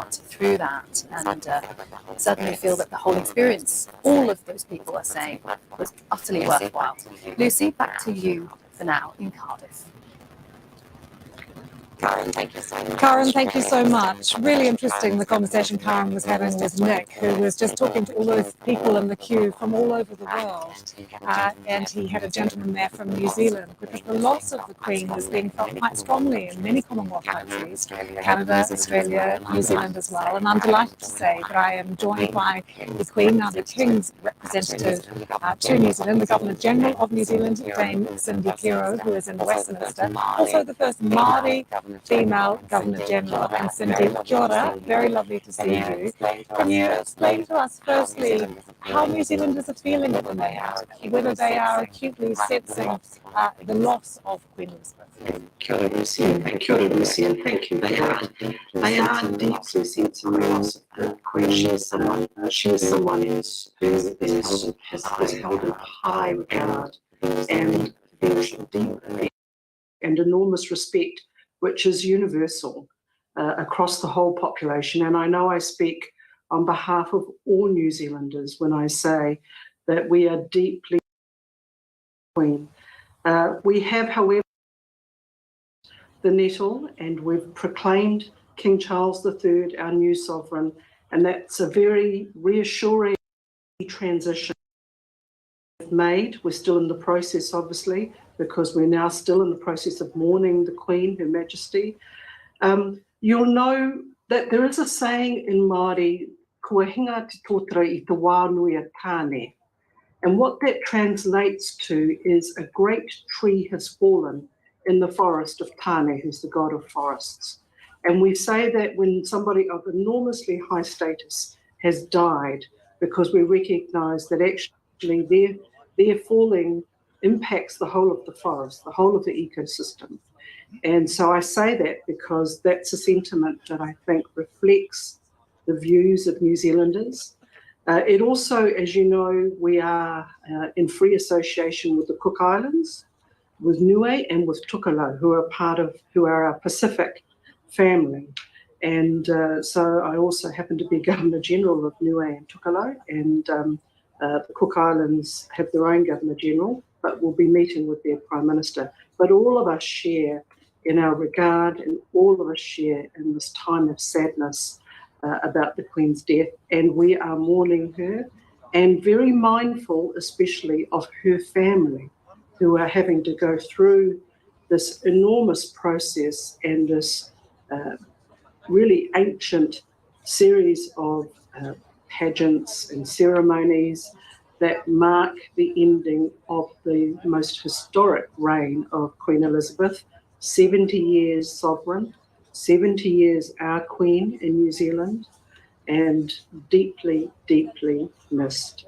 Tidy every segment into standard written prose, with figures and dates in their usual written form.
through that, and certainly feel that the whole experience, all of those people are saying, was utterly worthwhile. Lucy, back to you for now in Cardiff. Karen, thank you so much. Karen, thank you so much. Really interesting, the conversation Karen was having with Nick, who was just talking to all those people in the queue from all over the world. And he had a gentleman there from New Zealand, because the loss of the Queen is being felt quite strongly in many Commonwealth countries, Canada, Australia, New Zealand as well. And I'm delighted to say that I am joined by the Queen, now the King's representative to New Zealand, the Governor-General of New Zealand, Dame Cindy Kiro, who is in Westminster, also the first Māori female Governor-General. And Cindy, kia ora, very lovely to see you. Can you explain to us firstly how New Zealanders are feeling at the moment, whether they are acutely sensing the loss of Queen Elizabeth? Kia ora, Lucy, and kia ora, Lucy, and thank you. They are deeply sensing the loss of the Queen. She is someone who has held in high regard and deep and enormous respect, which is universal across the whole population. And I know I speak on behalf of all New Zealanders when I say that we are deeply Queen. We have, however, the nettle, and we've proclaimed King Charles III our new sovereign, and that's a very reassuring transition we've made. We're still in the process, obviously, because we're now still in the process of mourning the Queen, Her Majesty. You'll know that there is a saying in Māori, kua hinga te tōtara I te wānui a tāne. And what that translates to is a great tree has fallen in the forest of Tāne, who's the god of forests. And we say that when somebody of enormously high status has died, because we recognise that actually their falling impacts the whole of the forest, the whole of the ecosystem. And so I say that because that's a sentiment that I think reflects the views of New Zealanders. It also, as you know, we are in free association with the Cook Islands, with Niue and with Tukalo, who are our Pacific family. And so I also happen to be Governor-General of Niue and Tukalo, and the Cook Islands have their own Governor-General, but will be meeting with their Prime Minister. But all of us share in our regard, and all of us share in this time of sadness about the Queen's death, and we are mourning her and very mindful especially of her family, who are having to go through this enormous process and this really ancient series of pageants and ceremonies that mark the ending of the most historic reign of Queen Elizabeth, 70 years sovereign, 70 years our Queen in New Zealand, and deeply, deeply missed.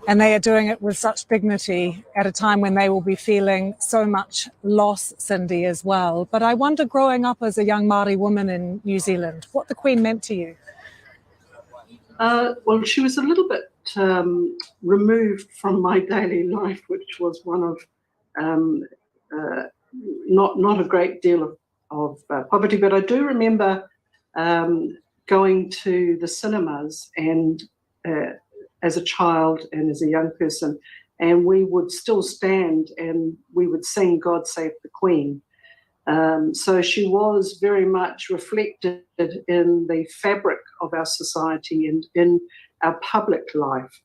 And they are doing it with such dignity at a time when they will be feeling so much loss, Cindy, as well. But I wonder, growing up as a young Māori woman in New Zealand, what the Queen meant to you? Well, she was a little bit removed from my daily life, which was one of not a great deal of poverty. But I do remember going to the cinemas and as a child and as a young person, and we would still stand and we would sing God Save the Queen. So she was very much reflected in the fabric of our society and in our public life.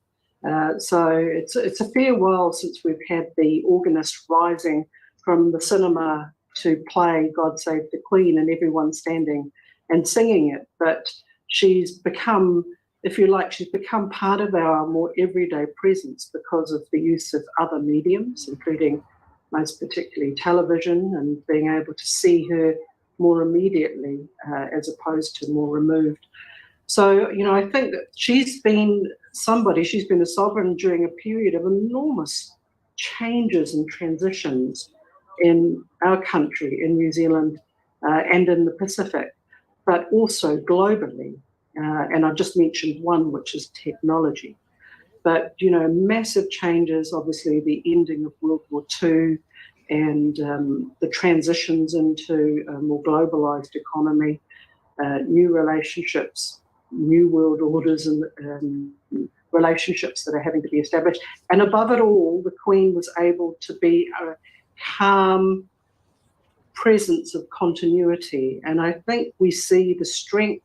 So it's a fair while since we've had the organist rising from the cinema to play God Save the Queen and everyone standing and singing it. But she's become, if you like, she's become part of our more everyday presence because of the use of other mediums, including most particularly television, and being able to see her more immediately as opposed to more removed. So, you know, I think that she's been a sovereign during a period of enormous changes and transitions in our country, in New Zealand and in the Pacific, but also globally. And I just mentioned one, which is technology. But, you know, massive changes, obviously the ending of World War II, and the transitions into a more globalised economy, new relationships, new world orders and relationships that are having to be established. And above it all, the Queen was able to be a calm presence of continuity. And I think we see the strength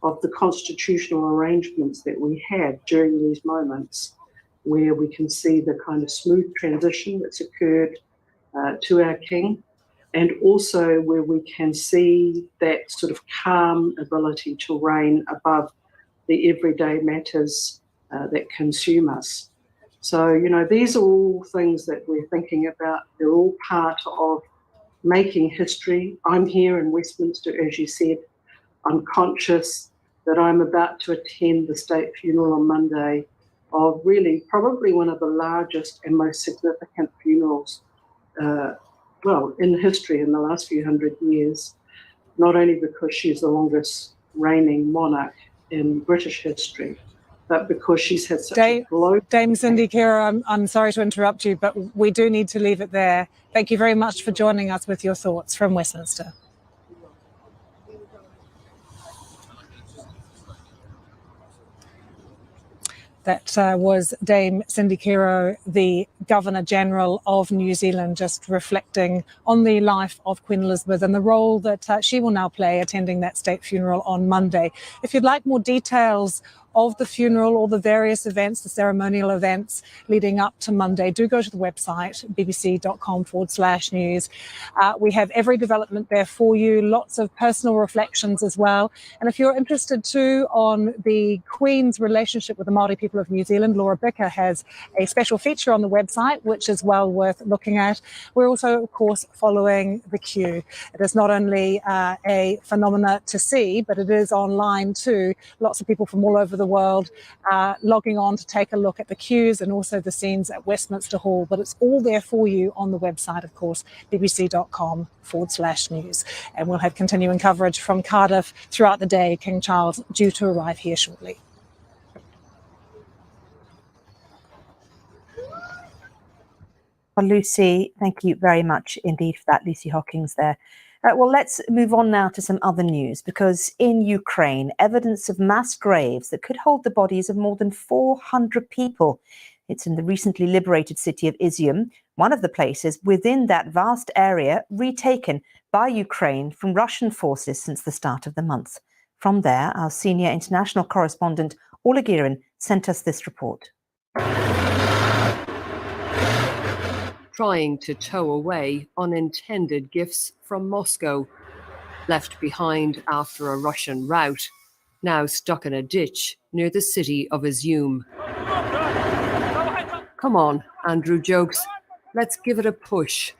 of the constitutional arrangements that we have during these moments, where we can see the kind of smooth transition that's occurred to our King, and also where we can see that sort of calm ability to reign above the everyday matters that consume us. So, you know, these are all things that we're thinking about. They're all part of making history. I'm here in Westminster, as you said. I'm conscious that I'm about to attend the state funeral on Monday of really probably one of the largest and most significant funerals in history in the last few hundred years, not only because she's the longest reigning monarch in British history, but because she's had such a global... Dame Cindy Kira, I'm sorry to interrupt you, but we do need to leave it there. Thank you very much for joining us with your thoughts from Westminster. That was Dame Cindy Kiro, the Governor-General of New Zealand, just reflecting on the life of Queen Elizabeth and the role that she will now play attending that state funeral on Monday. If you'd like more details of the funeral or the various events, the ceremonial events leading up to Monday, do go to the website, bbc.com/news. We have every development there for you, lots of personal reflections as well. And if you're interested too on the Queen's relationship with the Māori people of New Zealand, Laura Bicker has a special feature on the website, which is well worth looking at. We're also, of course, following the queue. It is not only a phenomena to see, but it is online too. Lots of people from all over the world logging on to take a look at the queues and also the scenes at Westminster Hall. But it's all there for you on the website, of course, bbc.com/news. And we'll have continuing coverage from Cardiff throughout the day. King Charles due to arrive here shortly. Well, Lucy, thank you very much indeed for that, Lucy Hockings there. Well, let's move on now to some other news, because in Ukraine, evidence of mass graves that could hold the bodies of more than 400 people. It's in the recently liberated city of Izium, one of the places within that vast area retaken by Ukraine from Russian forces since the start of the month. From there, our senior international correspondent, Ola Girin, sent us this report. Trying to tow away unintended gifts from Moscow, left behind after a Russian rout, now stuck in a ditch near the city of Izium. Come on, Andrew jokes, let's give it a push.